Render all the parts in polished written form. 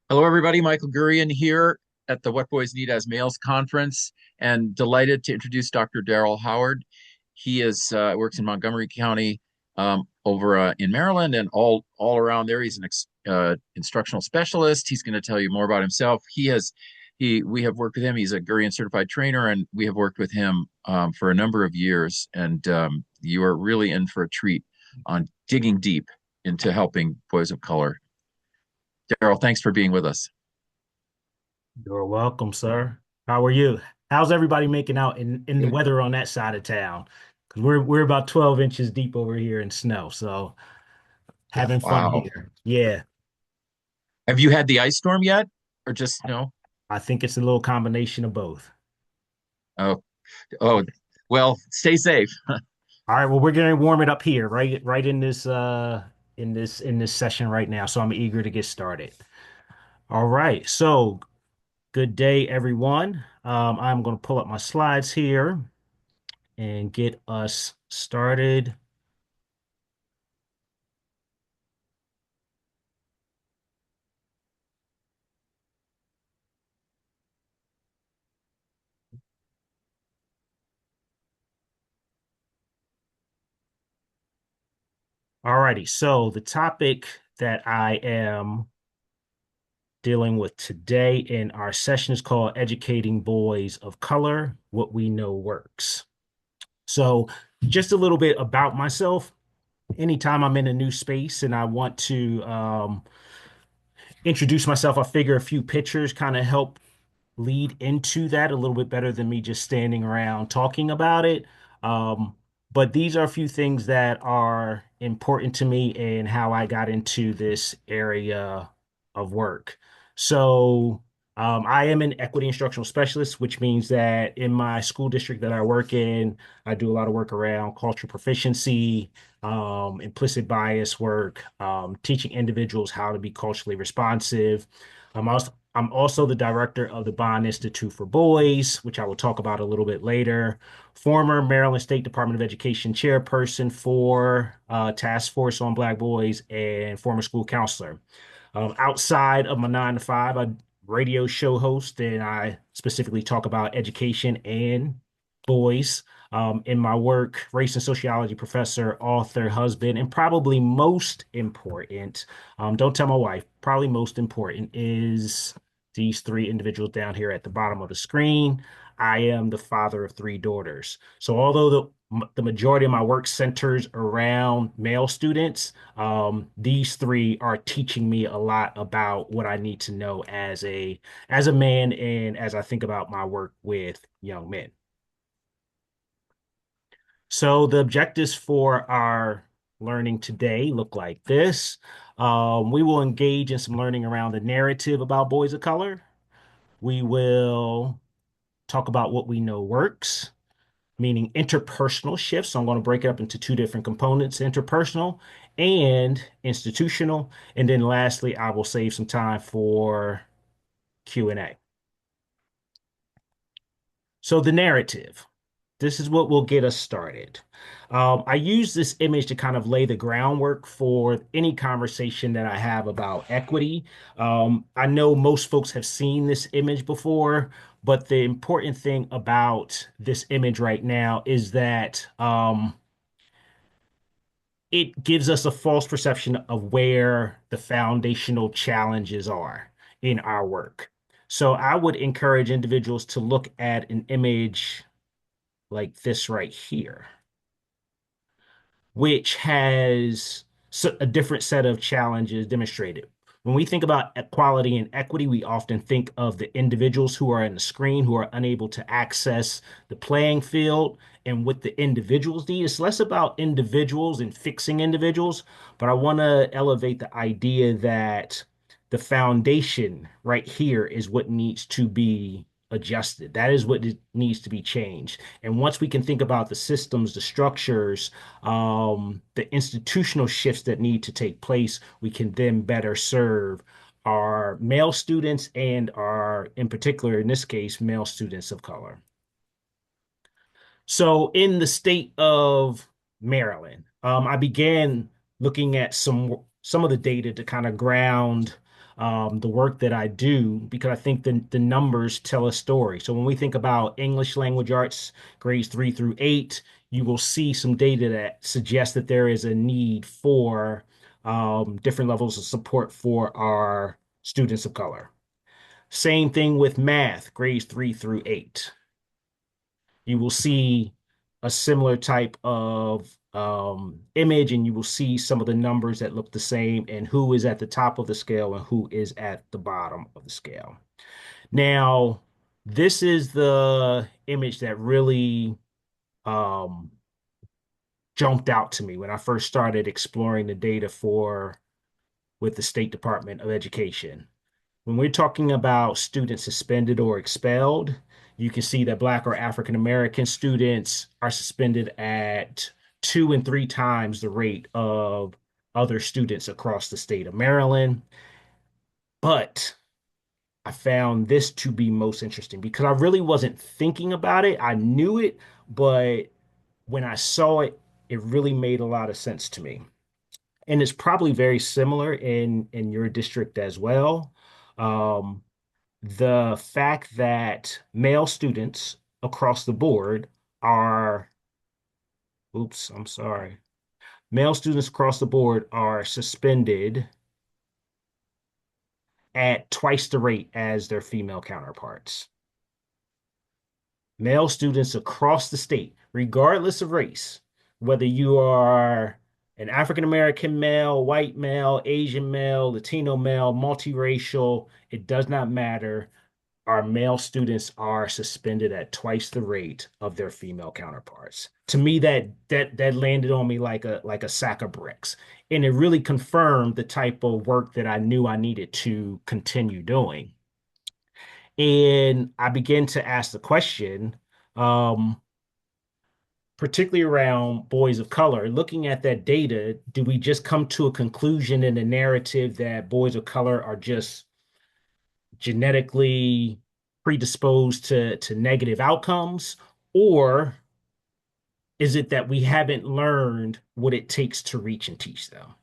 Hello, everybody. Michael Gurian here at the What Boys Need as Males conference, and delighted to introduce Dr. Daryl Howard. He is works in Montgomery County, over in Maryland, and all around there. He's an instructional specialist. He's going to tell you more about himself. He we have worked with him. He's a Gurian certified trainer, and we have worked with him for a number of years. And you are really in for a treat on digging deep into helping boys of color. Daryl, thanks for being with us. You're welcome, sir. How are you? How's everybody making out in the weather on that side of town? Because we're about 12 inches deep over here in snow, so having fun Wow. here. Yeah, Have you had the ice storm yet? Or just no? I think it's a little combination of both. Oh, oh, well, stay safe. All right, well, we're gonna warm it up here, right in this session right now. So I'm eager to get started. All right, so good day, everyone. I'm gonna pull up my slides here and get us started. Alrighty, so the topic that I am dealing with today in our session is called Educating Boys of Color, What We Know Works. So, just a little bit about myself. Anytime I'm in a new space and I want to introduce myself, I figure a few pictures kind of help lead into that a little bit better than me just standing around talking about it. Um, but these are a few things that are important to me and how I got into this area of work. So, I am an equity instructional specialist, which means that in my school district that I work in, I do a lot of work around cultural proficiency, implicit bias work, teaching individuals how to be culturally responsive. I'm also the director of the Bond Institute for Boys, which I will talk about a little bit later. Former Maryland State Department of Education chairperson for Task Force on Black Boys and former school counselor. Outside of my 9 to 5, I radio show host and I specifically talk about education and boys. In my work, race and sociology professor, author, husband, and probably most important, don't tell my wife, probably most important is these three individuals down here at the bottom of the screen. I am the father of three daughters. So although the majority of my work centers around male students, these three are teaching me a lot about what I need to know as a man and as I think about my work with young men. So the objectives for our learning today look like this. We will engage in some learning around the narrative about boys of color. We will talk about what we know works, meaning interpersonal shifts. So I'm going to break it up into two different components, interpersonal and institutional. And then lastly, I will save some time for Q&A. So the narrative. This is what will get us started. I use this image to kind of lay the groundwork for any conversation that I have about equity. I know most folks have seen this image before, but the important thing about this image right now is that it gives us a false perception of where the foundational challenges are in our work. So I would encourage individuals to look at an image like this right here, which has a different set of challenges demonstrated. When we think about equality and equity, we often think of the individuals who are on the screen who are unable to access the playing field and what the individuals need. It's less about individuals and fixing individuals, but I want to elevate the idea that the foundation right here is what needs to be adjusted. That is what needs to be changed. And once we can think about the systems, the structures, the institutional shifts that need to take place, we can then better serve our male students and our, in particular, in this case, male students of color. So in the state of Maryland, I began looking at some of the data to kind of ground the work that I do because I think the numbers tell a story. So when we think about English language arts, grades 3 through 8, you will see some data that suggests that there is a need for different levels of support for our students of color. Same thing with math, grades 3 through 8. You will see a similar type of image, and you will see some of the numbers that look the same and who is at the top of the scale and who is at the bottom of the scale. Now, this is the image that really um, jumped out to me when I first started exploring the data for with the State Department of Education. When we're talking about students suspended or expelled, you can see that Black or African American students are suspended at 2 and 3 times the rate of other students across the state of Maryland. But I found this to be most interesting because I really wasn't thinking about it. I knew it, but when I saw it, it really made a lot of sense to me. And it's probably very similar in your district as well. Um, the fact that male students across the board are, oops, I'm sorry, male students across the board are suspended at twice the rate as their female counterparts. Male students across the state, regardless of race, whether you are an African American male, white male, Asian male, Latino male, multiracial, it does not matter. Our male students are suspended at twice the rate of their female counterparts. To me, that landed on me like a sack of bricks, and it really confirmed the type of work that I knew I needed to continue doing. And I began to ask the question, um, particularly around boys of color, looking at that data, do we just come to a conclusion in the narrative that boys of color are just genetically predisposed to negative outcomes? Or is it that we haven't learned what it takes to reach and teach them?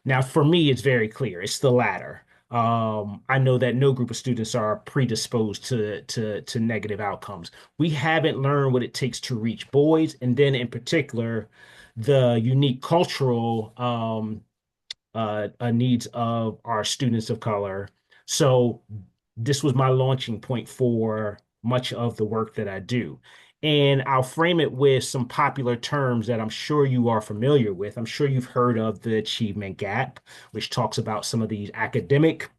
Now, for me, it's very clear. It's the latter. I know that no group of students are predisposed to negative outcomes. We haven't learned what it takes to reach boys, and then in particular, the unique cultural needs of our students of color. So this was my launching point for much of the work that I do. And I'll frame it with some popular terms that I'm sure you are familiar with. I'm sure you've heard of the achievement gap, which talks about some of these academic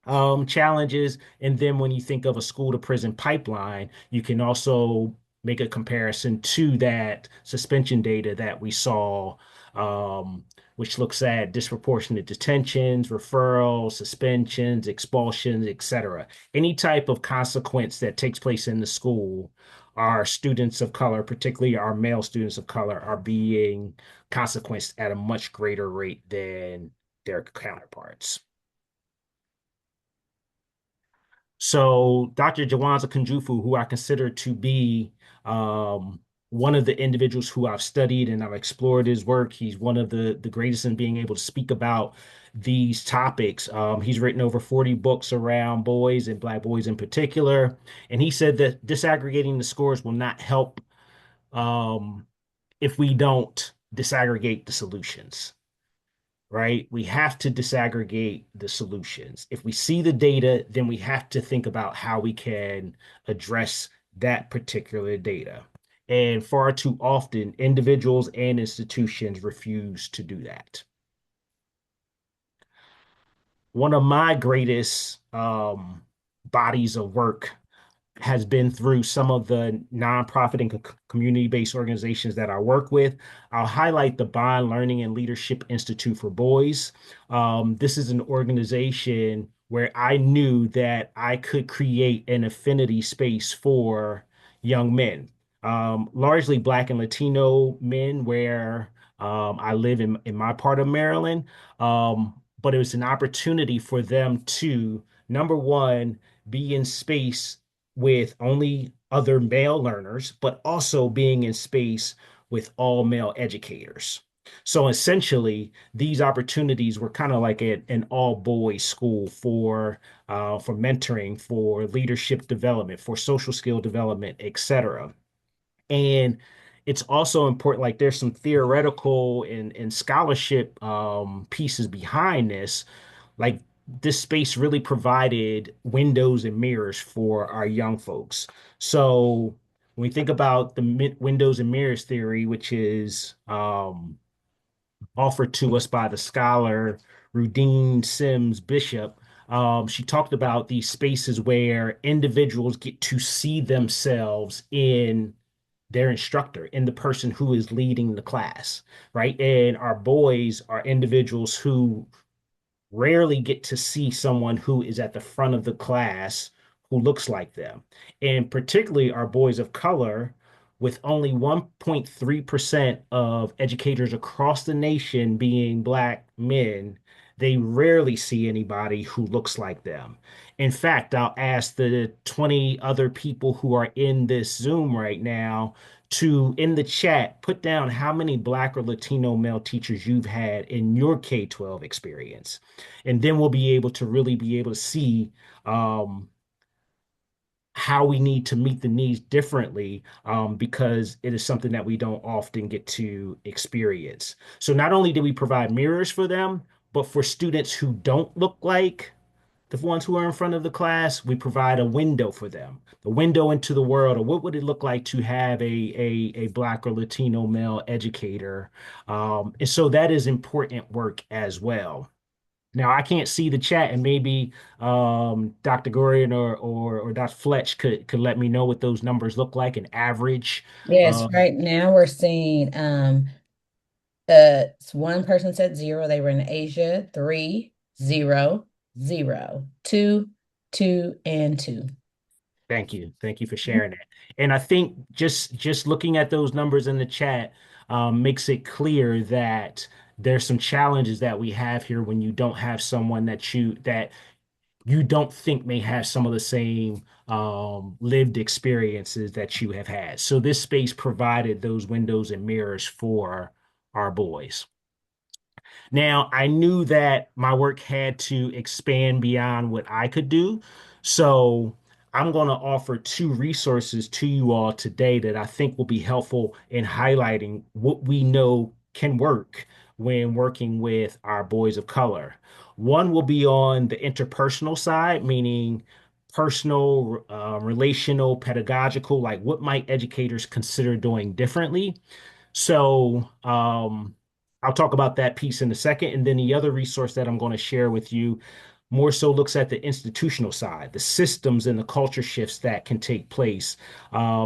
challenges. And then when you think of a school to prison pipeline, you can also make a comparison to that suspension data that we saw, which looks at disproportionate detentions, referrals, suspensions, expulsions, etc. Any type of consequence that takes place in the school, our students of color, particularly our male students of color, are being consequenced at a much greater rate than their counterparts. So Dr. Jawanza Kunjufu, who I consider to be um, one of the individuals who I've studied and I've explored his work, he's one of the greatest in being able to speak about these topics. He's written over 40 books around boys and Black boys in particular, and he said that disaggregating the scores will not help um, if we don't disaggregate the solutions, right? We have to disaggregate the solutions. If we see the data, then we have to think about how we can address that particular data. And far too often, individuals and institutions refuse to do that. One of my greatest bodies of work has been through some of the nonprofit and community-based organizations that I work with. I'll highlight the Bond Learning and Leadership Institute for Boys. This is an organization where I knew that I could create an affinity space for young men, largely Black and Latino men, where I live in my part of Maryland. But it was an opportunity for them to, number one, be in space with only other male learners, but also being in space with all male educators. So essentially, these opportunities were kind of like an all boys school for mentoring, for leadership development, for social skill development, etc. And it's also important, like there's some theoretical and scholarship pieces behind this. Like this space really provided windows and mirrors for our young folks. So when we think about the windows and mirrors theory, which is offered to us by the scholar Rudine Sims Bishop, she talked about these spaces where individuals get to see themselves in their instructor, in the person who is leading the class, right? And our boys are individuals who rarely get to see someone who is at the front of the class who looks like them. And particularly our boys of color, with only 1.3% of educators across the nation being Black men, they rarely see anybody who looks like them. In fact, I'll ask the 20 other people who are in this Zoom right now to, in the chat, put down how many Black or Latino male teachers you've had in your K-12 experience. And then we'll be able to really be able to see um, how we need to meet the needs differently because it is something that we don't often get to experience. So not only do we provide mirrors for them, but for students who don't look like the ones who are in front of the class, we provide a window for them, the window into the world, or what would it look like to have a Black or Latino male educator. And so that is important work as well. Now I can't see the chat, and maybe Dr. Gorian or Dr. Fletch could let me know what those numbers look like, an average. Yes, Uh, right now we're seeing one person said zero, they were in Asia, three, zero, zero, two, two, and two. Thank you for sharing that. And I think just looking at those numbers in the chat makes it clear that there's some challenges that we have here when you don't have someone that you don't think may have some of the same lived experiences that you have had. So this space provided those windows and mirrors for our boys. Now, I knew that my work had to expand beyond what I could do. So I'm going to offer two resources to you all today that I think will be helpful in highlighting what we know can work when working with our boys of color. One will be on the interpersonal side, meaning personal, relational, pedagogical, like what might educators consider doing differently. So I'll talk about that piece in a second. And then the other resource that I'm going to share with you more so looks at the institutional side, the systems and the culture shifts that can take place.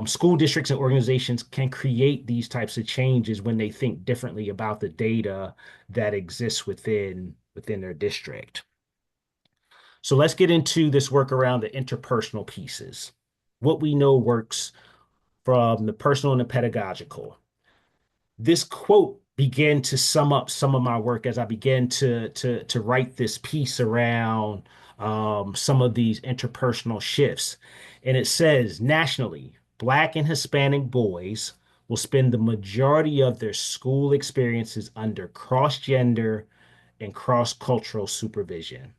School districts and organizations can create these types of changes when they think differently about the data that exists within their district. So let's get into this work around the interpersonal pieces. What we know works from the personal and the pedagogical. This quote began to sum up some of my work as I began to write this piece around some of these interpersonal shifts. And it says nationally, Black and Hispanic boys will spend the majority of their school experiences under cross-gender and cross-cultural supervision.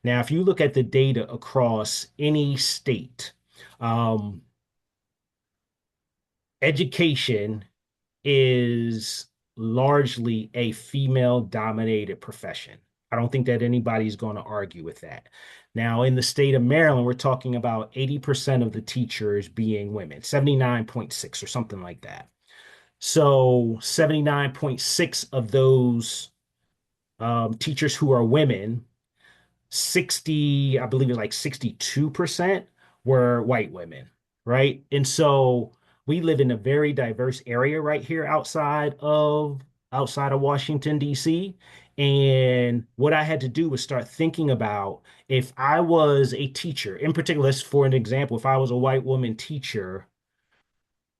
Now, if you look at the data across any state, um, education is largely a female dominated profession. I don't think that anybody's going to argue with that. Now, in the state of Maryland, we're talking about 80% of the teachers being women, 79.6 or something like that. So 79.6 of those teachers who are women 60, I believe it's like 62% were white women, right? And so we live in a very diverse area right here outside of Washington, D.C. And what I had to do was start thinking about if I was a teacher, in particular, for an example, if I was a white woman teacher,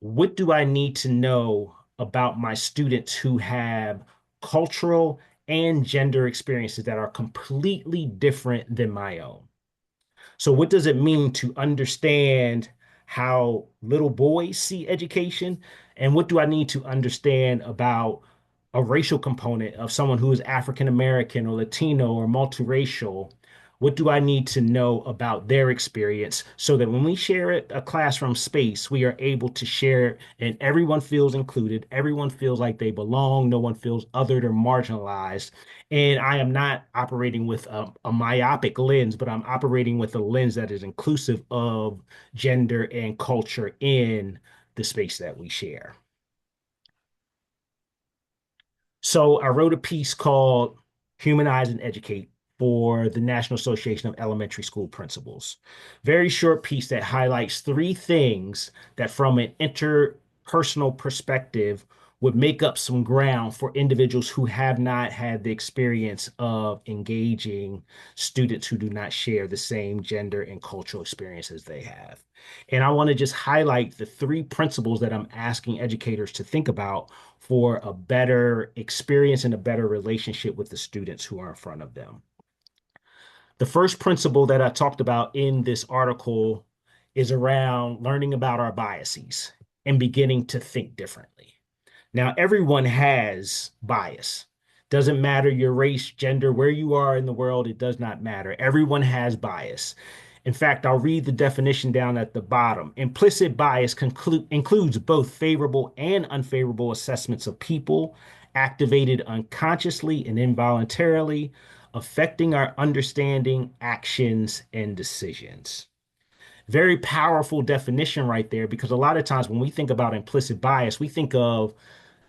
what do I need to know about my students who have cultural and gender experiences that are completely different than my own? So, what does it mean to understand how little boys see education? And what do I need to understand about a racial component of someone who is African American or Latino or multiracial, what do I need to know about their experience so that when we share a classroom space, we are able to share and everyone feels included, everyone feels like they belong, no one feels othered or marginalized. And I am not operating with a myopic lens, but I'm operating with a lens that is inclusive of gender and culture in the space that we share. So I wrote a piece called Humanize and Educate for the National Association of Elementary School Principals. Very short piece that highlights three things that, from an interpersonal perspective, would make up some ground for individuals who have not had the experience of engaging students who do not share the same gender and cultural experiences they have. And I want to just highlight the three principles that I'm asking educators to think about for a better experience and a better relationship with the students who are in front of them. The first principle that I talked about in this article is around learning about our biases and beginning to think differently. Now, everyone has bias. Doesn't matter your race, gender, where you are in the world, it does not matter. Everyone has bias. In fact, I'll read the definition down at the bottom. Implicit bias includes both favorable and unfavorable assessments of people, activated unconsciously and involuntarily, affecting our understanding, actions, and decisions. Very powerful definition right there, because a lot of times when we think about implicit bias, we think of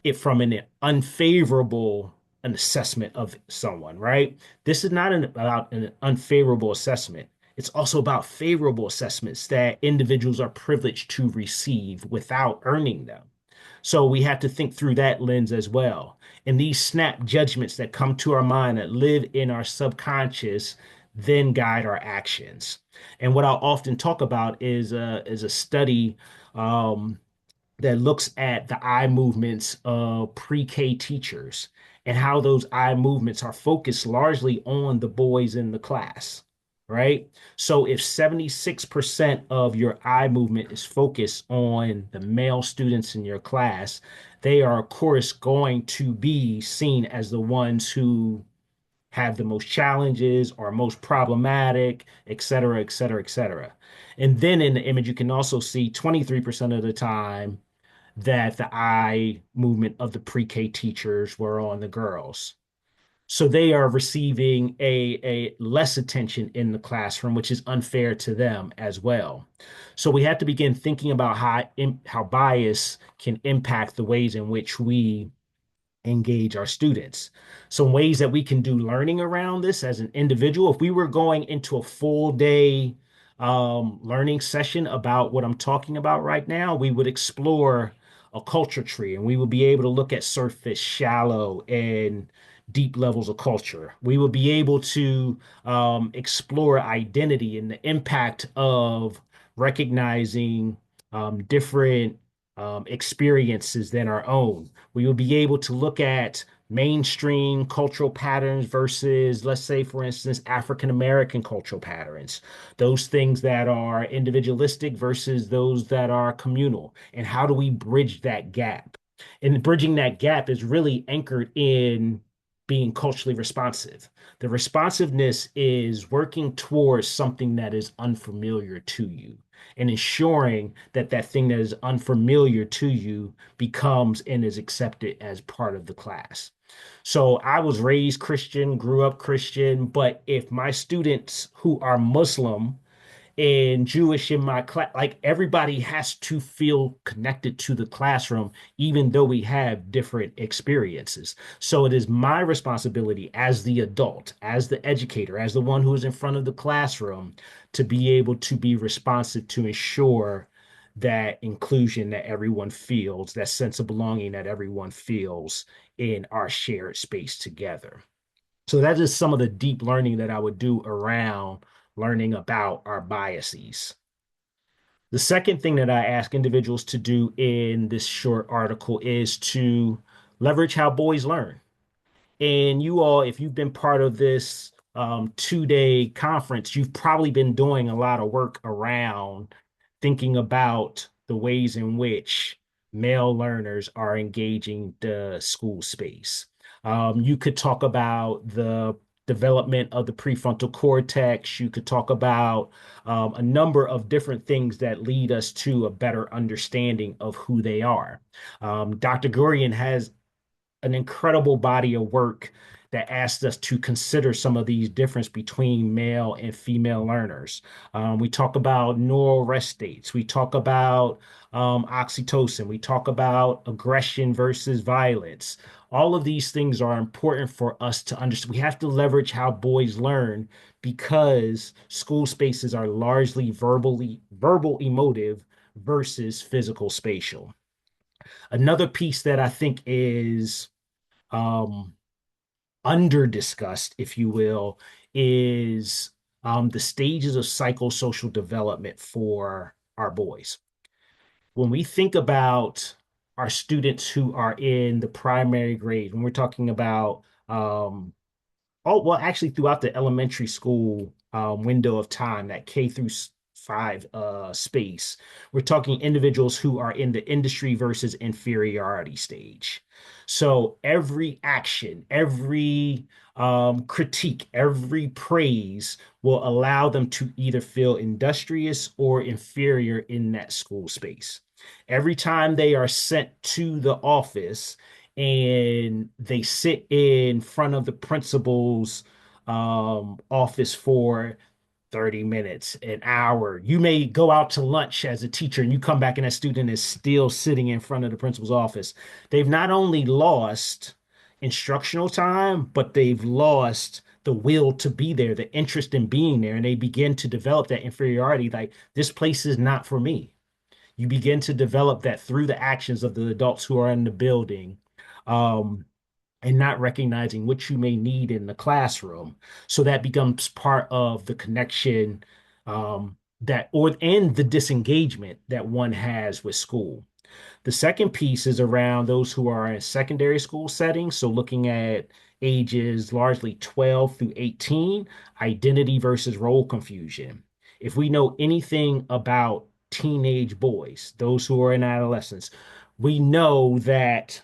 it from an unfavorable an assessment of someone, right? This is not about an unfavorable assessment. It's also about favorable assessments that individuals are privileged to receive without earning them. So we have to think through that lens as well. And these snap judgments that come to our mind that live in our subconscious then guide our actions. And what I'll often talk about is a study that looks at the eye movements of pre-K teachers and how those eye movements are focused largely on the boys in the class, right? So if 76% of your eye movement is focused on the male students in your class, they are, of course, going to be seen as the ones who have the most challenges or most problematic, et cetera, et cetera, et cetera. And then in the image, you can also see 23% of the time that the eye movement of the pre-K teachers were on the girls. So they are receiving a less attention in the classroom, which is unfair to them as well. So we have to begin thinking about how bias can impact the ways in which we engage our students. Some ways that we can do learning around this as an individual. If we were going into a full day learning session about what I'm talking about right now, we would explore a culture tree and we would be able to look at surface, shallow, and deep levels of culture. We will be able to explore identity and the impact of recognizing different experiences than our own. We will be able to look at mainstream cultural patterns versus, let's say, for instance, African American cultural patterns, those things that are individualistic versus those that are communal. And how do we bridge that gap? And bridging that gap is really anchored in being culturally responsive. The responsiveness is working towards something that is unfamiliar to you and ensuring that that thing that is unfamiliar to you becomes and is accepted as part of the class. So I was raised Christian, grew up Christian, but if my students who are Muslim and Jewish in my class, like everybody has to feel connected to the classroom, even though we have different experiences. So it is my responsibility as the adult, as the educator, as the one who is in front of the classroom to be able to be responsive to ensure that inclusion that everyone feels, that sense of belonging that everyone feels in our shared space together. So that is some of the deep learning that I would do around learning about our biases. The second thing that I ask individuals to do in this short article is to leverage how boys learn. And you all, if you've been part of this 2 day conference, you've probably been doing a lot of work around thinking about the ways in which male learners are engaging the school space. You could talk about the development of the prefrontal cortex. You could talk about a number of different things that lead us to a better understanding of who they are. Dr. Gurian has an incredible body of work that asks us to consider some of these difference between male and female learners. We talk about neural rest states. We talk about oxytocin. We talk about aggression versus violence. All of these things are important for us to understand. We have to leverage how boys learn because school spaces are largely verbal emotive versus physical spatial. Another piece that I think is um, under discussed, if you will, is the stages of psychosocial development for our boys. When we think about our students who are in the primary grade, when we're talking about oh, well, actually, throughout the elementary school window of time, that K through 5 space, we're talking individuals who are in the industry versus inferiority stage. So every action, every critique, every praise will allow them to either feel industrious or inferior in that school space. Every time they are sent to the office, and they sit in front of the principal's office for 30 minutes, an hour. You may go out to lunch as a teacher and you come back and that student is still sitting in front of the principal's office. They've not only lost instructional time, but they've lost the will to be there, the interest in being there, and they begin to develop that inferiority like, this place is not for me. You begin to develop that through the actions of the adults who are in the building, um, and not recognizing what you may need in the classroom. So that becomes part of the connection, that or and the disengagement that one has with school. The second piece is around those who are in secondary school settings. So looking at ages largely 12 through 18, identity versus role confusion. If we know anything about teenage boys, those who are in adolescence, we know that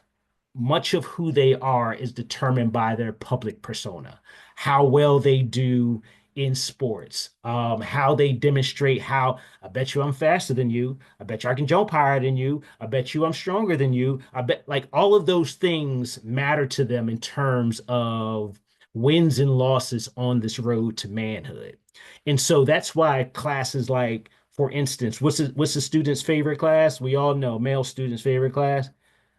much of who they are is determined by their public persona, how well they do in sports, how they demonstrate how I bet you I'm faster than you. I bet you I can jump higher than you. I bet you I'm stronger than you. I bet like all of those things matter to them in terms of wins and losses on this road to manhood. And so that's why classes like, for instance, what's the student's favorite class? We all know male student's favorite class.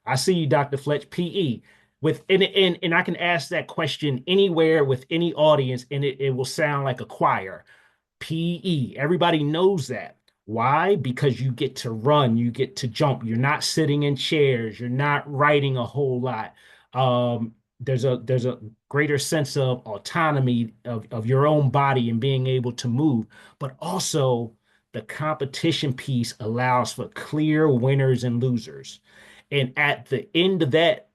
I see you, Dr. Fletch, PE. And I can ask that question anywhere with any audience, and it will sound like a choir. PE. Everybody knows that. Why? Because you get to run, you get to jump. You're not sitting in chairs, you're not writing a whole lot. There's a greater sense of autonomy of your own body and being able to move, but also the competition piece allows for clear winners and losers. And at the end of that,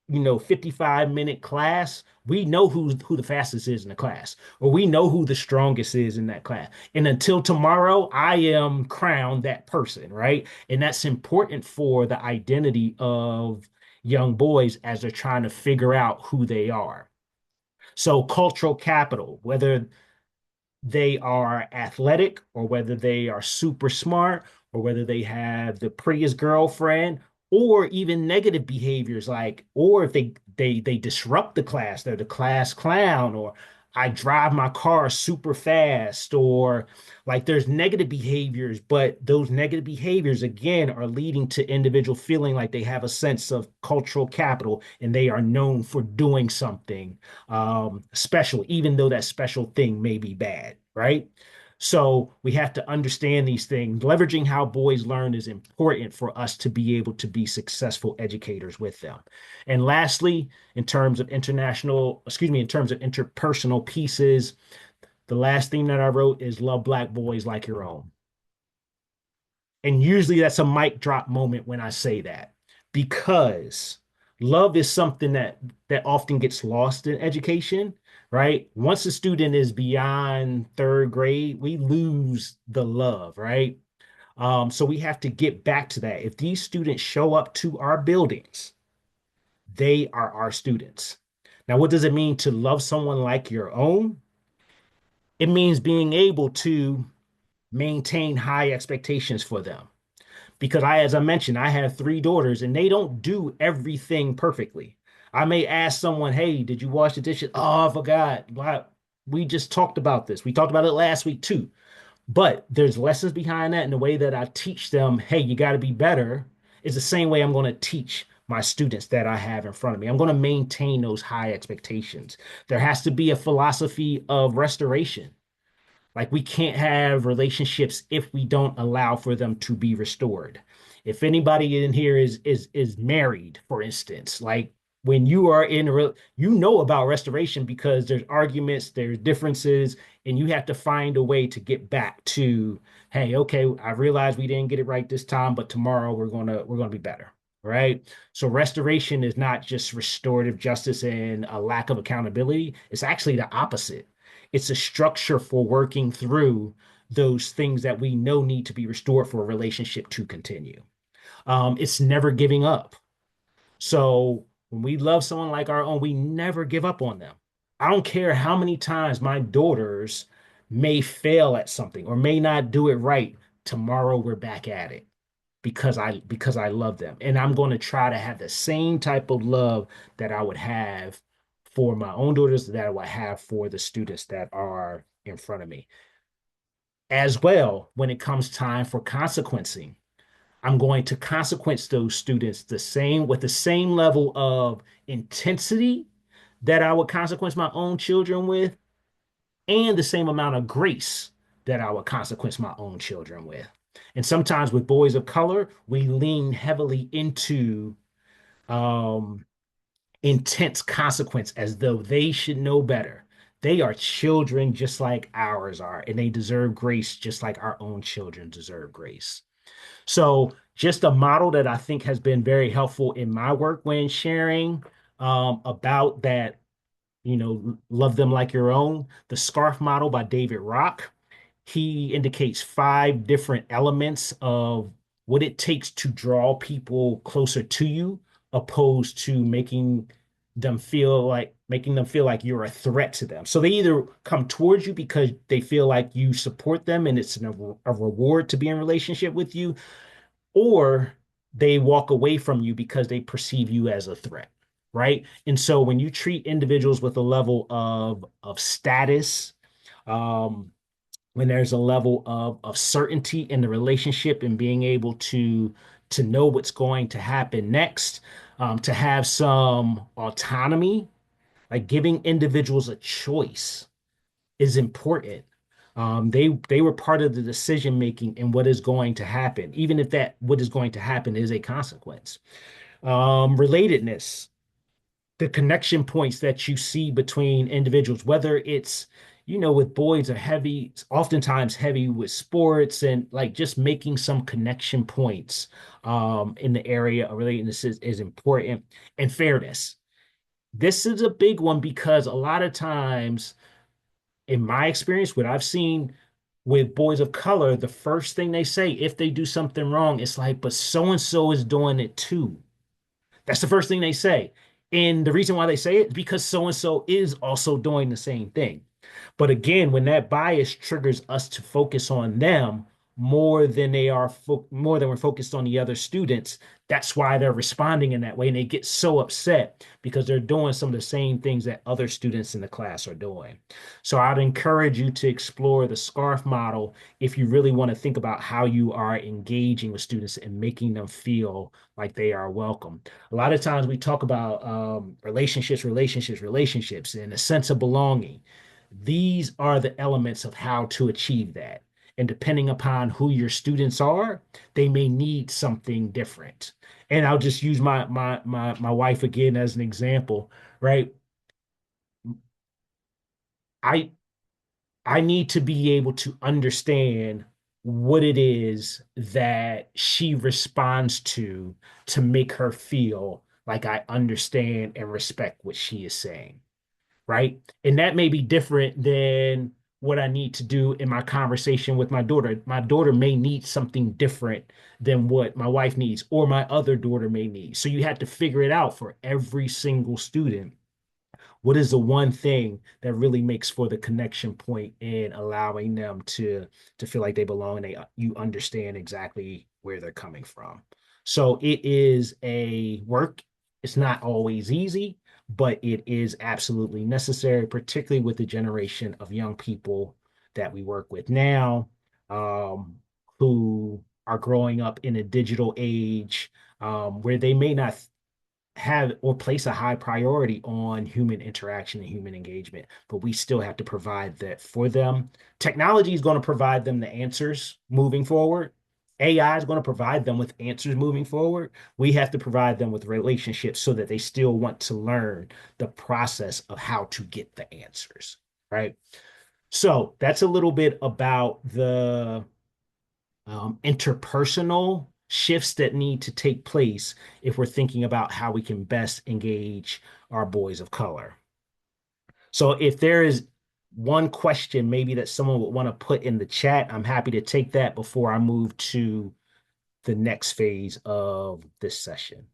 55-minute class, we know who the fastest is in the class, or we know who the strongest is in that class. And until tomorrow, I am crowned that person, right? And that's important for the identity of young boys as they're trying to figure out who they are. So cultural capital, whether they are athletic or whether they are super smart or whether they have the prettiest girlfriend or even negative behaviors like or if they disrupt the class, they're the class clown, or I drive my car super fast, or like there's negative behaviors, but those negative behaviors again are leading to individual feeling like they have a sense of cultural capital and they are known for doing something special, even though that special thing may be bad, right? So we have to understand these things. Leveraging how boys learn is important for us to be able to be successful educators with them. And lastly, in terms of in terms of interpersonal pieces, the last thing that I wrote is love Black boys like your own. And usually that's a mic drop moment when I say that because love is something that often gets lost in education, right? Once a student is beyond third grade, we lose the love, right? So we have to get back to that. If these students show up to our buildings, they are our students. Now, what does it mean to love someone like your own? It means being able to maintain high expectations for them. Because as I mentioned, I have three daughters and they don't do everything perfectly. I may ask someone, "Hey, did you wash the dishes?" "Oh, I forgot." "Why? We just talked about this. We talked about it last week too." But there's lessons behind that, and the way that I teach them, "Hey, you got to be better," is the same way I'm going to teach my students that I have in front of me. I'm going to maintain those high expectations. There has to be a philosophy of restoration. Like we can't have relationships if we don't allow for them to be restored. If anybody in here is married, for instance, like when you are in a you know about restoration because there's arguments, there's differences, and you have to find a way to get back to, hey, okay, I realize we didn't get it right this time, but tomorrow we're gonna be better. Right. So restoration is not just restorative justice and a lack of accountability. It's actually the opposite. It's a structure for working through those things that we know need to be restored for a relationship to continue. It's never giving up. So when we love someone like our own, we never give up on them. I don't care how many times my daughters may fail at something or may not do it right. Tomorrow we're back at it because I love them. And I'm going to try to have the same type of love that I would have for my own daughters that I would have for the students that are in front of me. As well, when it comes time for consequencing, I'm going to consequence those students the same with the same level of intensity that I would consequence my own children with, and the same amount of grace that I would consequence my own children with. And sometimes with boys of color, we lean heavily into um, intense consequence as though they should know better. They are children just like ours are, and they deserve grace just like our own children deserve grace. So, just a model that I think has been very helpful in my work when sharing about that, love them like your own. The SCARF model by David Rock. He indicates five different elements of what it takes to draw people closer to you, opposed to making them feel like you're a threat to them. So they either come towards you because they feel like you support them and it's a reward to be in relationship with you, or they walk away from you because they perceive you as a threat, right? And so when you treat individuals with a level of status, um, when there's a level of certainty in the relationship and being able to know what's going to happen next, to have some autonomy, like giving individuals a choice is important. They were part of the decision making in what is going to happen, even if that what is going to happen is a consequence. Relatedness, the connection points that you see between individuals, whether it's, with boys are heavy, oftentimes heavy with sports and like just making some connection points in the area of relatedness is important. And fairness. This is a big one because a lot of times, in my experience, what I've seen with boys of color, the first thing they say if they do something wrong, it's like, but so and so is doing it too. That's the first thing they say. And the reason why they say it is because so and so is also doing the same thing. But again, when that bias triggers us to focus on them more than we're focused on the other students, that's why they're responding in that way. And they get so upset because they're doing some of the same things that other students in the class are doing. So I'd encourage you to explore the SCARF model if you really want to think about how you are engaging with students and making them feel like they are welcome. A lot of times we talk about relationships, and a sense of belonging. These are the elements of how to achieve that. And depending upon who your students are, they may need something different. And I'll just use my wife again as an example, right? I I need to be able to understand what it is that she responds to make her feel like I understand and respect what she is saying, right? And that may be different than what I need to do in my conversation with my daughter. My daughter may need something different than what my wife needs, or my other daughter may need. So you have to figure it out for every single student. What is the one thing that really makes for the connection point in allowing them to feel like they belong and you understand exactly where they're coming from. So it is a work. It's not always easy, but it is absolutely necessary, particularly with the generation of young people that we work with now, um, who are growing up in a digital age, where they may not have or place a high priority on human interaction and human engagement, but we still have to provide that for them. Technology is going to provide them the answers moving forward. AI is going to provide them with answers moving forward. We have to provide them with relationships so that they still want to learn the process of how to get the answers, right? So that's a little bit about the interpersonal shifts that need to take place if we're thinking about how we can best engage our boys of color. So if there is one question maybe that someone would want to put in the chat, I'm happy to take that before I move to the next phase of this session.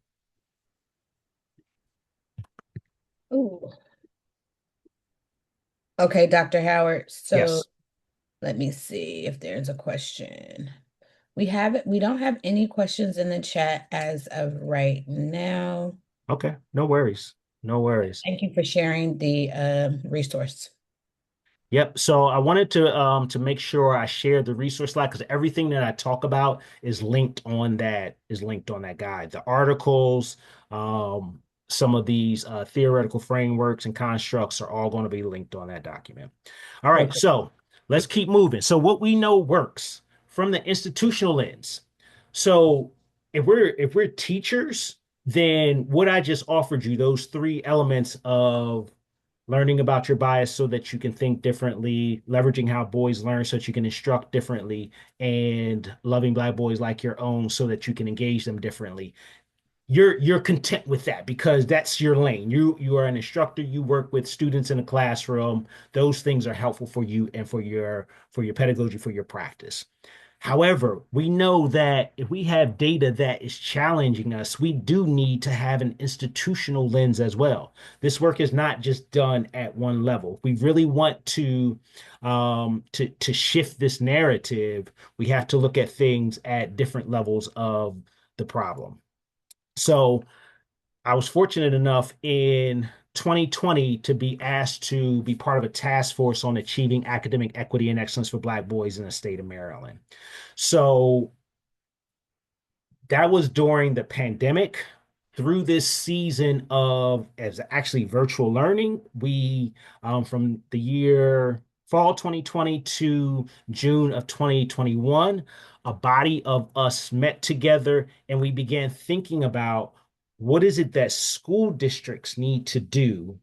Ooh. Okay, Dr. Howard. So Yes. let me see if there's a question. We don't have any questions in the chat as of right now. Okay. No worries. No worries. Thank you for sharing the resource. Yep. So I wanted to make sure I share the resource slide because everything that I talk about is linked on that guide. The articles, some of these theoretical frameworks and constructs are all going to be linked on that document. All right. Okay. So let's keep moving. So what we know works from the institutional lens. So if we're teachers, then what I just offered you, those three elements of learning about your bias so that you can think differently, leveraging how boys learn so that you can instruct differently, and loving Black boys like your own so that you can engage them differently. You're content with that because that's your lane. You are an instructor, you work with students in a classroom. Those things are helpful for you and for your pedagogy, for your practice. However, we know that if we have data that is challenging us, we do need to have an institutional lens as well. This work is not just done at one level. We really want to shift this narrative. We have to look at things at different levels of the problem. So I was fortunate enough in 2020 to be asked to be part of a task force on achieving academic equity and excellence for Black boys in the state of Maryland. So that was during the pandemic. Through this season of as actually virtual learning, we from the year fall 2020 to June of 2021, a body of us met together and we began thinking about what is it that school districts need to do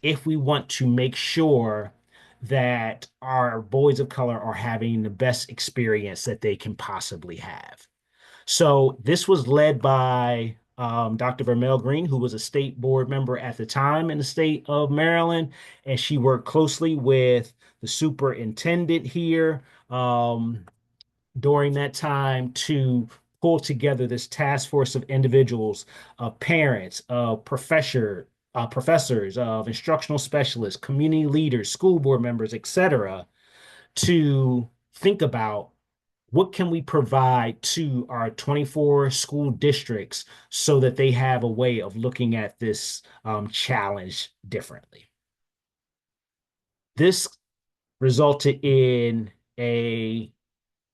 if we want to make sure that our boys of color are having the best experience that they can possibly have. So this was led by Dr. Vermel Green, who was a state board member at the time in the state of Maryland, and she worked closely with the superintendent here during that time to pull together this task force of individuals, of parents, of professors, of instructional specialists, community leaders, school board members, etc., to think about what can we provide to our 24 school districts so that they have a way of looking at this challenge differently. This resulted in a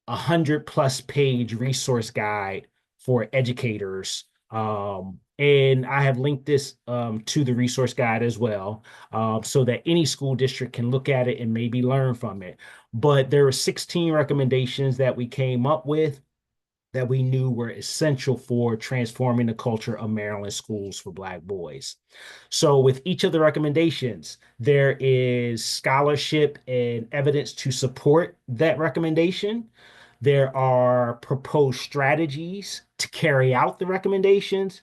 100+ page resource guide for educators. And I have linked this to the resource guide as well, so that any school district can look at it and maybe learn from it. But there were 16 recommendations that we came up with that we knew were essential for transforming the culture of Maryland schools for Black boys. So, with each of the recommendations, there is scholarship and evidence to support that recommendation. There are proposed strategies to carry out the recommendations.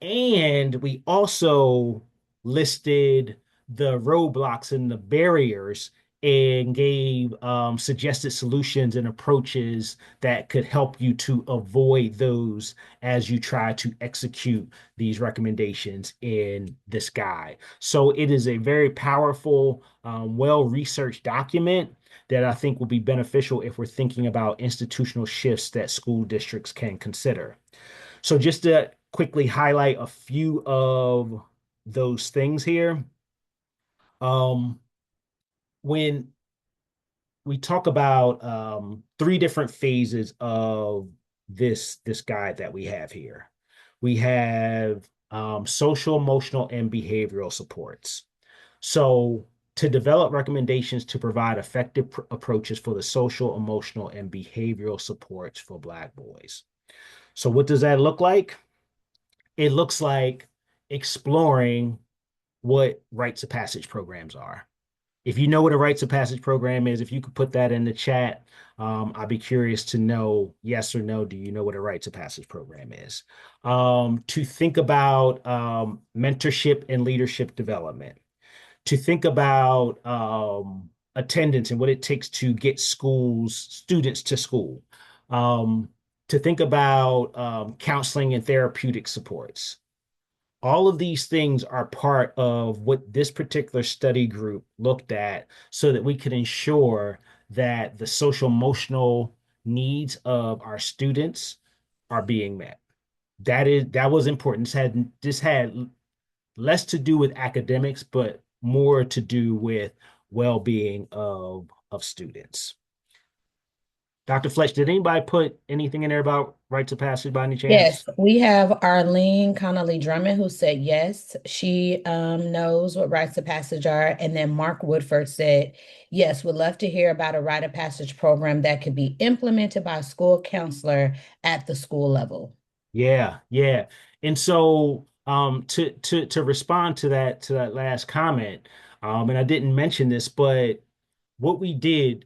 And we also listed the roadblocks and the barriers and gave suggested solutions and approaches that could help you to avoid those as you try to execute these recommendations in this guide. So it is a very powerful, well-researched document that I think will be beneficial if we're thinking about institutional shifts that school districts can consider. So just to quickly highlight a few of those things here. Um, when we talk about three different phases of this guide that we have here. We have social, emotional, and behavioral supports. So to develop recommendations to provide effective approaches for the social, emotional, and behavioral supports for Black boys. So what does that look like? It looks like exploring what rites of passage programs are. If you know what a rites of passage program is, if you could put that in the chat, I'd be curious to know, yes or no, do you know what a rites of passage program is? To think about mentorship and leadership development, to think about attendance and what it takes to get students to school, um, to think about counseling and therapeutic supports. All of these things are part of what this particular study group looked at so that we could ensure that the social emotional needs of our students are being met. That was important. This had less to do with academics, but more to do with well-being of students. Dr. Fletch, did anybody put anything in there about rites of passage by any chance? Yes, we have Arlene Connolly Drummond who said yes, she knows what rites of passage are. And then Mark Woodford said, yes, would love to hear about a rite of passage program that could be implemented by a school counselor at the school level. Yeah, yeah. And so to respond to that last comment, and I didn't mention this, but what we did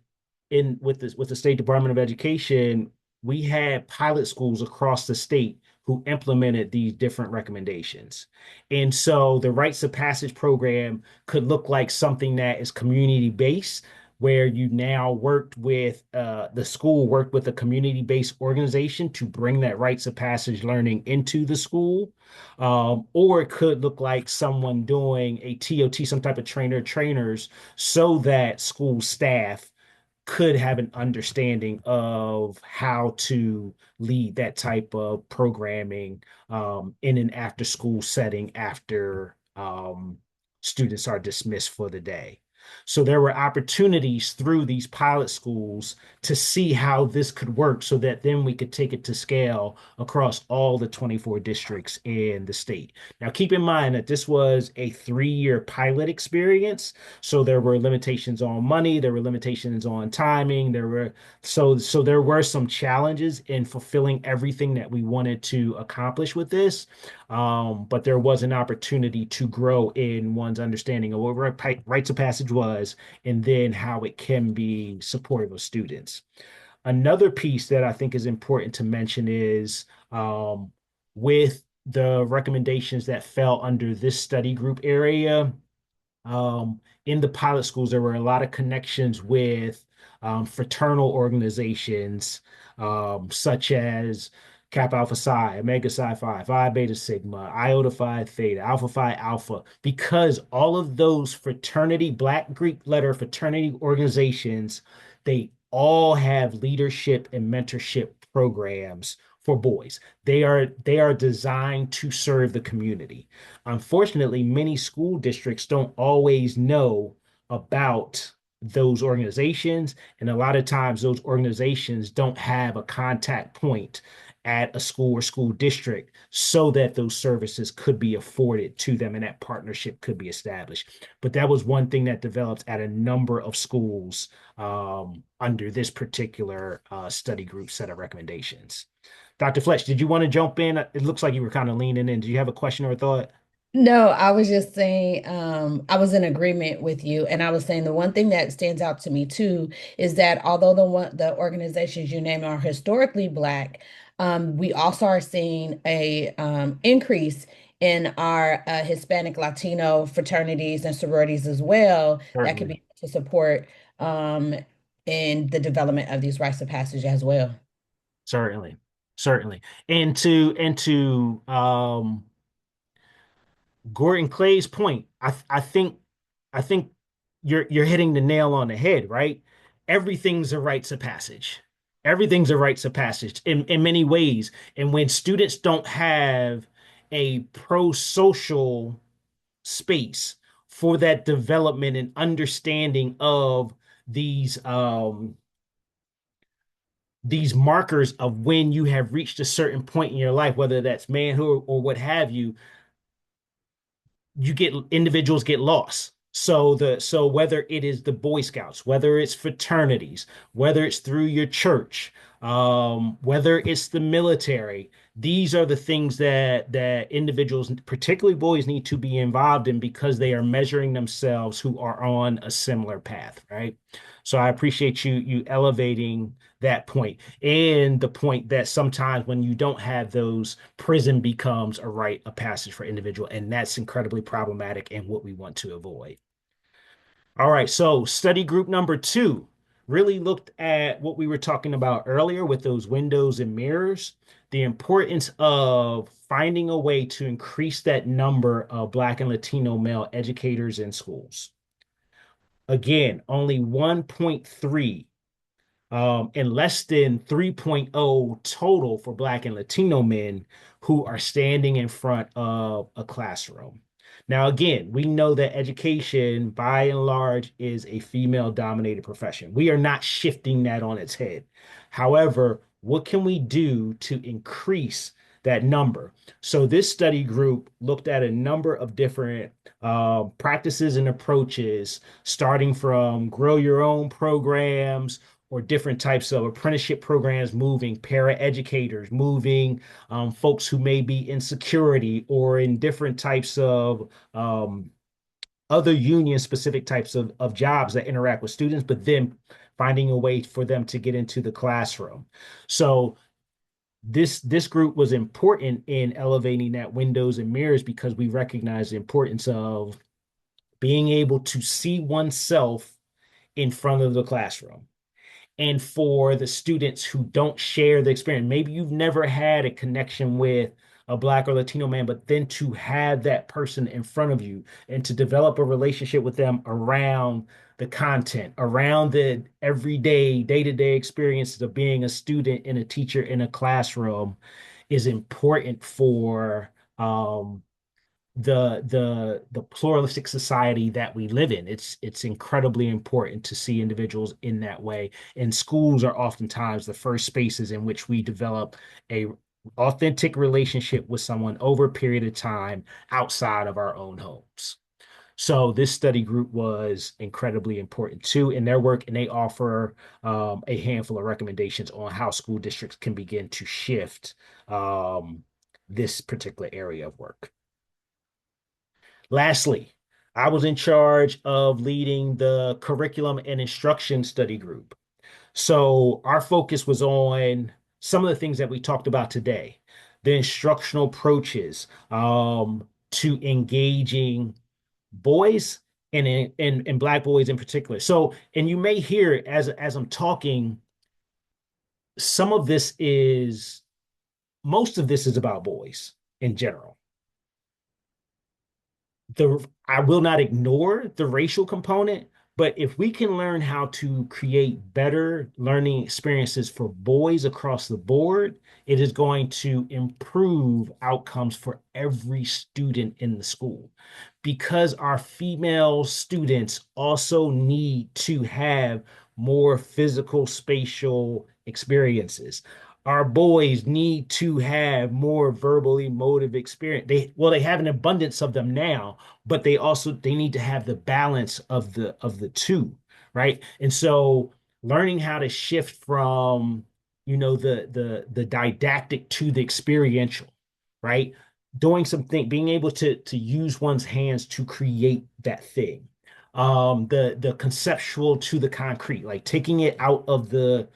in with the State Department of Education, we had pilot schools across the state who implemented these different recommendations. And so the rites of passage program could look like something that is community based, where you now worked with the school worked with a community-based organization to bring that rites of passage learning into the school. Or it could look like someone doing a TOT, some type of trainers, so that school staff could have an understanding of how to lead that type of programming in an after school setting after students are dismissed for the day. So there were opportunities through these pilot schools to see how this could work so that then we could take it to scale across all the 24 districts in the state. Now, keep in mind that this was a 3-year pilot experience. So there were limitations on money, there were limitations on timing, so there were some challenges in fulfilling everything that we wanted to accomplish with this. But there was an opportunity to grow in one's understanding of what rites of passage was, and then how it can be supportive of students. Another piece that I think is important to mention is with the recommendations that fell under this study group area, in the pilot schools, there were a lot of connections with fraternal organizations such as Kappa Alpha Psi, Omega Psi Phi, Phi Beta Sigma, Iota Phi Theta, Alpha Phi Alpha, because all of those fraternity, Black Greek letter fraternity organizations, they all have leadership and mentorship programs for boys. They are designed to serve the community. Unfortunately, many school districts don't always know about those organizations, and a lot of times those organizations don't have a contact point at a school or school district so that those services could be afforded to them and that partnership could be established. But that was one thing that developed at a number of schools under this particular study group set of recommendations. Dr. Fletch, did you want to jump in? It looks like you were kind of leaning in. Do you have a question or a thought? No, I was just saying, I was in agreement with you, and I was saying the one thing that stands out to me too is that although the organizations you name are historically Black, we also are seeing a increase in our Hispanic Latino fraternities and sororities as well that could Certainly. be to support um, in the development of these rites of passage as well. Certainly. Certainly. And to Gordon Clay's point, I think you're hitting the nail on the head, right? Everything's a rites of passage. Everything's a rites of passage in many ways. And when students don't have a pro-social space for that development and understanding of these um these markers of when you have reached a certain point in your life, whether that's manhood or what have you, you get individuals get lost. So whether it is the Boy Scouts, whether it's fraternities, whether it's through your church, whether it's the military, these are the things that individuals, particularly boys, need to be involved in because they are measuring themselves who are on a similar path, right? So I appreciate you elevating that point and the point that sometimes when you don't have those, prison becomes a rite of passage for individual, and that's incredibly problematic and what we want to avoid. All right, so study group number two really looked at what we were talking about earlier with those windows and mirrors, the importance of finding a way to increase that number of Black and Latino male educators in schools. Again, only 1.3 and less than 3.0 total for Black and Latino men who are standing in front of a classroom. Now, again, we know that education by and large is a female dominated profession. We are not shifting that on its head. However, what can we do to increase that number? So, this study group looked at a number of different practices and approaches, starting from grow your own programs or different types of apprenticeship programs, moving para-educators, moving folks who may be in security or in different types of other union specific types of jobs that interact with students, but then finding a way for them to get into the classroom. So this group was important in elevating that windows and mirrors because we recognize the importance of being able to see oneself in front of the classroom. And for the students who don't share the experience, maybe you've never had a connection with a Black or Latino man, but then to have that person in front of you and to develop a relationship with them around the content, around the everyday, day-to-day experiences of being a student and a teacher in a classroom is important for the pluralistic society that we live in. It's incredibly important to see individuals in that way. And schools are oftentimes the first spaces in which we develop a authentic relationship with someone over a period of time outside of our own homes. So this study group was incredibly important too in their work, and they offer a handful of recommendations on how school districts can begin to shift this particular area of work. Lastly, I was in charge of leading the curriculum and instruction study group. So our focus was on some of the things that we talked about today, the instructional approaches to engaging boys and Black boys in particular. So, and you may hear as I'm talking, some of this is most of this is about boys in general. I will not ignore the racial component, but if we can learn how to create better learning experiences for boys across the board, it is going to improve outcomes for every student in the school. Because our female students also need to have more physical spatial experiences. Our boys need to have more verbal emotive experience. They have an abundance of them now, but they need to have the balance of the two, right? And so learning how to shift from the didactic to the experiential, right? Doing something, being able to use one's hands to create that thing. The conceptual to the concrete, like taking it out of the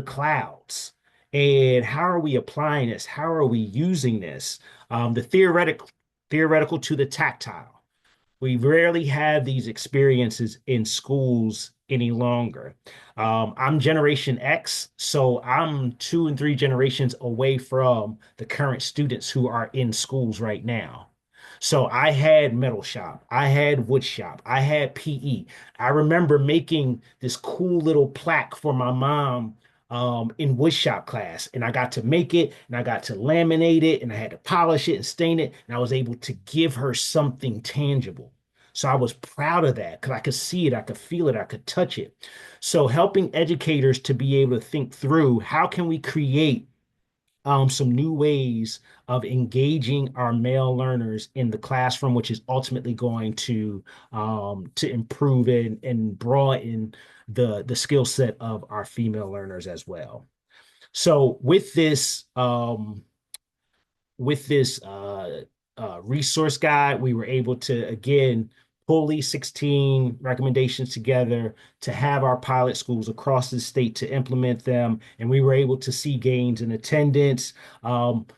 clouds And how are we applying this? How are we using this? The theoretical to the tactile. We rarely have these experiences in schools any longer. I'm Generation X, so I'm 2 and 3 generations away from the current students who are in schools right now. So I had metal shop, I had wood shop, I had PE. I remember making this cool little plaque for my mom in wood shop class, and I got to make it, and I got to laminate it, and I had to polish it and stain it, and I was able to give her something tangible. So I was proud of that because I could see it, I could feel it, I could touch it. So helping educators to be able to think through how can we create some new ways of engaging our male learners in the classroom, which is ultimately going to improve and broaden the skill set of our female learners as well. So with this resource guide, we were able to again pull these 16 recommendations together to have our pilot schools across the state to implement them. And we were able to see gains in attendance.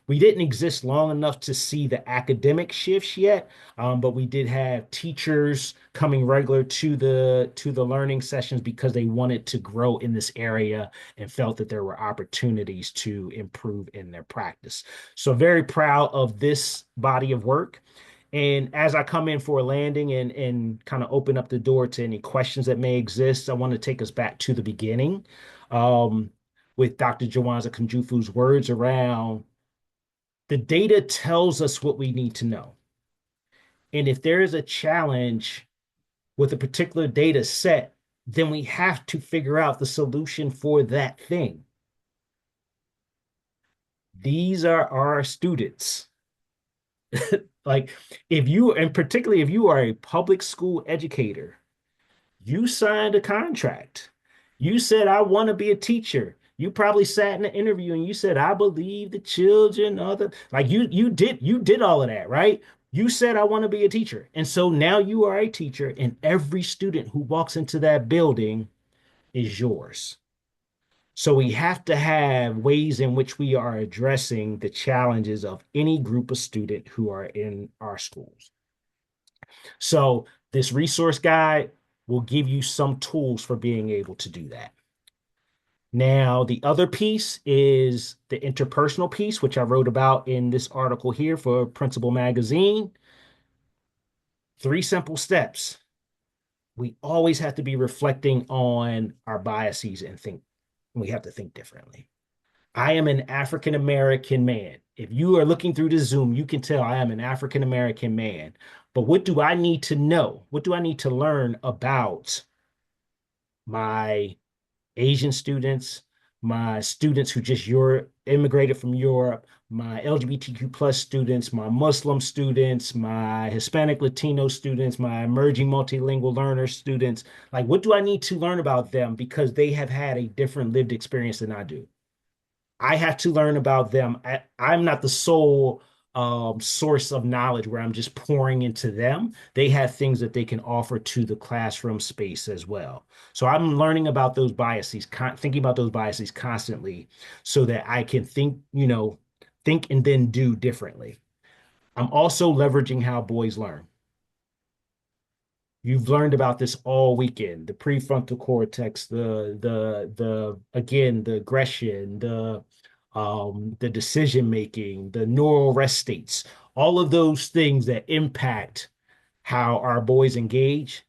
We didn't exist long enough to see the academic shifts yet, but we did have teachers coming regular to the learning sessions because they wanted to grow in this area and felt that there were opportunities to improve in their practice. So very proud of this body of work. And as I come in for a landing and kind of open up the door to any questions that may exist, I want to take us back to the beginning um, with Dr. Jawanza Kunjufu's words around the data tells us what we need to know. And if there is a challenge with a particular data set, then we have to figure out the solution for that thing. These are our students. Like if you, and particularly if you are a public school educator, you signed a contract. You said, I want to be a teacher. You probably sat in an interview and you said, I believe the children are the like you did all of that, right? You said I want to be a teacher. And so now you are a teacher, and every student who walks into that building is yours. So we have to have ways in which we are addressing the challenges of any group of student who are in our schools. So this resource guide will give you some tools for being able to do that. Now, the other piece is the interpersonal piece, which I wrote about in this article here for Principal Magazine. 3 simple steps. We always have to be reflecting on our biases and think. We have to think differently. I am an African American man. If you are looking through the Zoom, you can tell I am an African American man. But what do I need to know? What do I need to learn about my Asian students, my students who just immigrated from Europe, my LGBTQ plus students, my Muslim students, my Hispanic Latino students, my emerging multilingual learner students? Like, what do I need to learn about them because they have had a different lived experience than I do? I have to learn about them. I'm not the sole source of knowledge where I'm just pouring into them. They have things that they can offer to the classroom space as well. So I'm learning about those biases, thinking about those biases constantly so that I can think and then do differently. I'm also leveraging how boys learn. You've learned about this all weekend, the prefrontal cortex, the again, the aggression, the decision making, the neural rest states, all of those things that impact how our boys engage.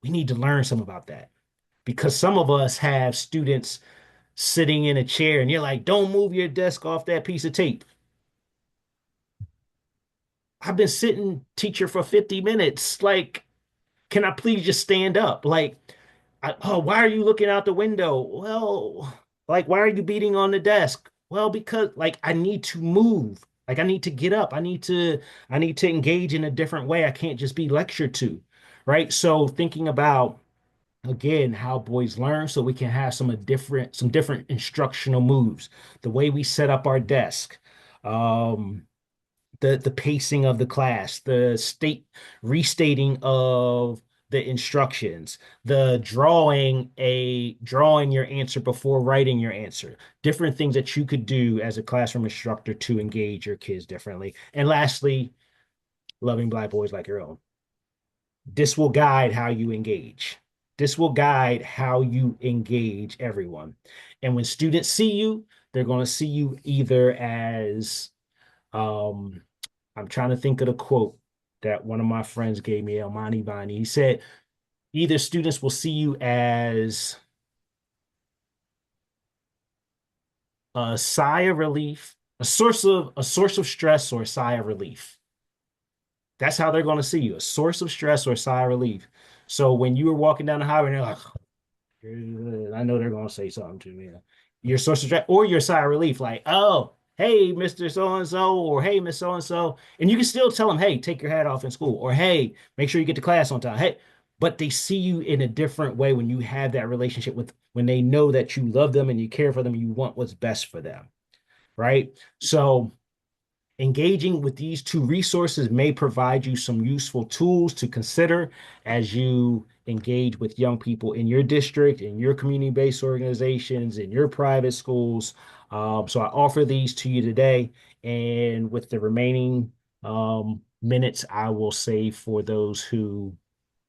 We need to learn some about that because some of us have students sitting in a chair and you're like, don't move your desk off that piece of tape. I've been sitting teacher for 50 minutes. Like, can I please just stand up? Like, oh, why are you looking out the window? Well, like, why are you beating on the desk? Well, because like I need to move. Like I need to get up. I need to engage in a different way. I can't just be lectured to, right? So thinking about again how boys learn so we can have some different instructional moves, the way we set up our desk, um, the pacing of the class, the restating of the instructions, the drawing your answer before writing your answer, different things that you could do as a classroom instructor to engage your kids differently. And lastly, loving Black boys like your own. This will guide how you engage. This will guide how you engage everyone. And when students see you, they're going to see you either as, um, I'm trying to think of the quote that one of my friends gave me, Elmani Bani. He said, either students will see you as a sigh of relief, a source of stress or a sigh of relief. That's how they're going to see you, a source of stress or a sigh of relief. So when you were walking down the highway and they're like, I know they're gonna say something to me. Your source of stress or your sigh of relief, like, oh, hey, Mr. So and so, or hey, Miss So and so, and you can still tell them, hey, take your hat off in school, or hey, make sure you get to class on time. Hey, but they see you in a different way when you have that relationship with when they know that you love them and you care for them and you want what's best for them, right? So engaging with these two resources may provide you some useful tools to consider as you engage with young people in your district, in your community-based organizations, in your private schools. So I offer these to you today, and with the remaining minutes, I will save for those who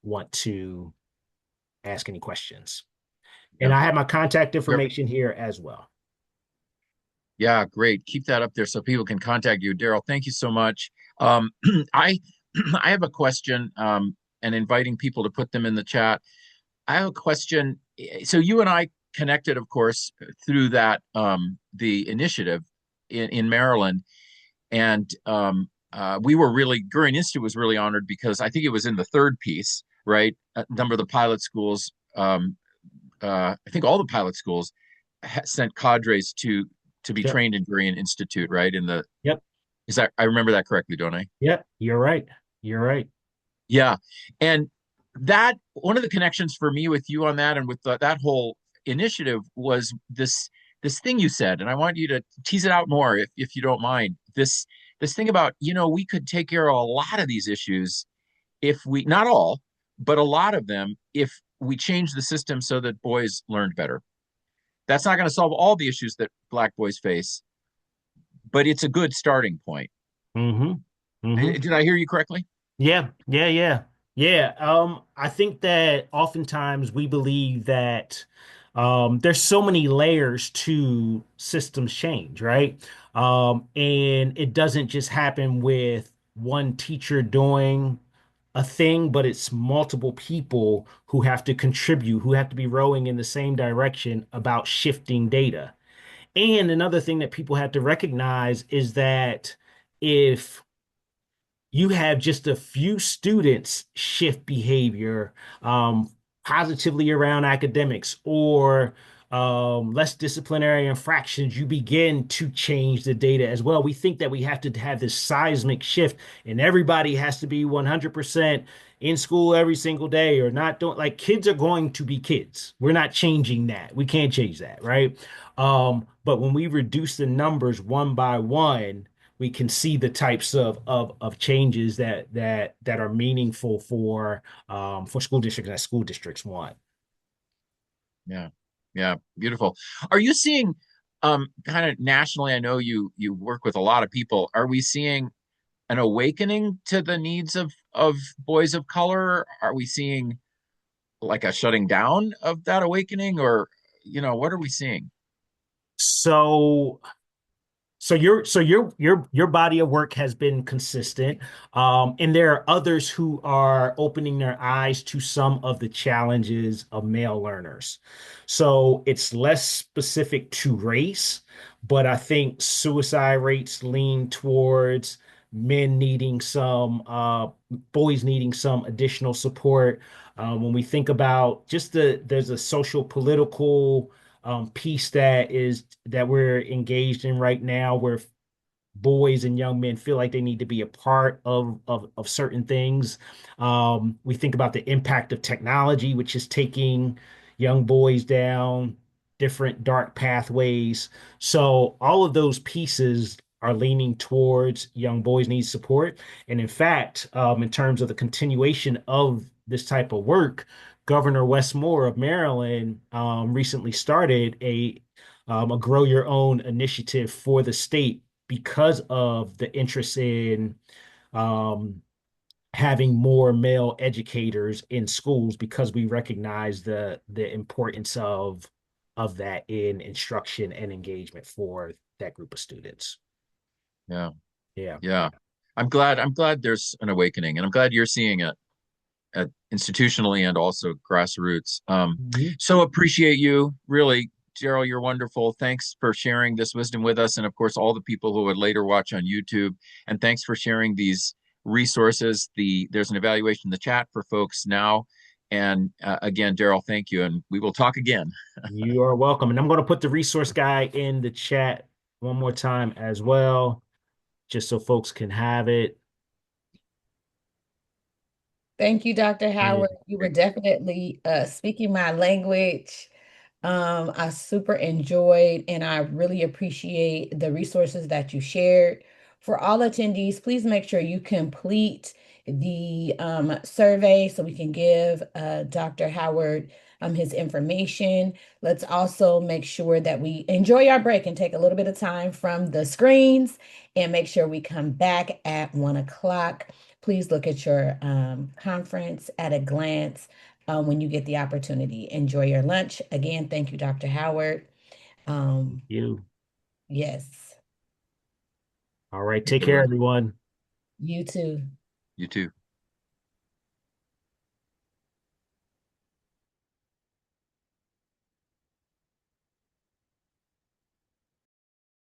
want to ask any questions. And Yeah. I have my contact Yep. information here as well. Yeah, great. Keep that up there so people can contact you. Daryl, thank you so much. I I have a question, and inviting people to put them in the chat. I have a question. So you and I connected, of course, through that the initiative in Maryland, and we were really Gurion Institute was really honored because I think it was in the third piece, right? A number of the pilot schools, I think all the pilot schools sent cadres to be Yep. trained in Gurion Institute, right? In the Yep. is that I remember that correctly, don't I? Yep. You're right. You're right. Yeah, and that one of the connections for me with you on that and with that whole initiative was this thing you said, and I want you to tease it out more if you don't mind. This thing about we could take care of a lot of these issues if we not all, but a lot of them if we change the system so that boys learned better. That's not going to solve all the issues that Black boys face, but it's a good starting point. Mm-hmm. Mm-hmm. Did I hear you correctly? Yeah, yeah, yeah. Yeah. I think that oftentimes we believe that there's so many layers to systems change, right? And it doesn't just happen with one teacher doing a thing, but it's multiple people who have to contribute, who have to be rowing in the same direction about shifting data. And another thing that people have to recognize is that if you have just a few students shift behavior positively around academics or less disciplinary infractions, you begin to change the data as well. We think that we have to have this seismic shift and everybody has to be 100% in school every single day or not doing like kids are going to be kids. We're not changing that. We can't change that, right? But when we reduce the numbers one by one, we can see the types of changes that are meaningful for school districts that school districts want. Yeah. Yeah. Beautiful. Are you seeing kind of nationally, I know you work with a lot of people. Are we seeing an awakening to the needs of boys of color? Are we seeing like a shutting down of that awakening or what are we seeing? So your body of work has been consistent, and there are others who are opening their eyes to some of the challenges of male learners. So it's less specific to race, but I think suicide rates lean towards men needing some, boys needing some additional support. When we think about just there's a social political piece that we're engaged in right now where boys and young men feel like they need to be a part of certain things. We think about the impact of technology, which is taking young boys down different dark pathways. So all of those pieces are leaning towards young boys need support. And in fact, in terms of the continuation of this type of work, Governor Wes Moore of Maryland recently started a grow your own initiative for the state because of the interest in um, having more male educators in schools because we recognize the importance of that in instruction and engagement for that group of students. Yeah. Yeah. Yeah. I'm glad there's an awakening, and I'm glad you're seeing it at institutionally and also grassroots. Mhm. So appreciate you, really, Daryl. You're wonderful. Thanks for sharing this wisdom with us, and of course, all the people who would later watch on YouTube. And thanks for sharing these resources. There's an evaluation in the chat for folks now. And again, Daryl, thank you, and we will talk again. You are welcome. And I'm going to put the resource guide in the chat one more time as well, just so folks can have it. Thank you, Dr. And Howard. You were definitely speaking my language. I super enjoyed and I really appreciate the resources that you shared. For all attendees, please make sure you complete the survey so we can give Dr. Howard his information. Let's also make sure that we enjoy our break and take a little bit of time from the screens and make sure we come back at 1 o'clock. Please look at your conference at a glance when you get the opportunity. Enjoy your lunch. Again, thank you, Dr. Howard. Um, you. yes, All right. Have a Take good care, one. everyone. you too. You too.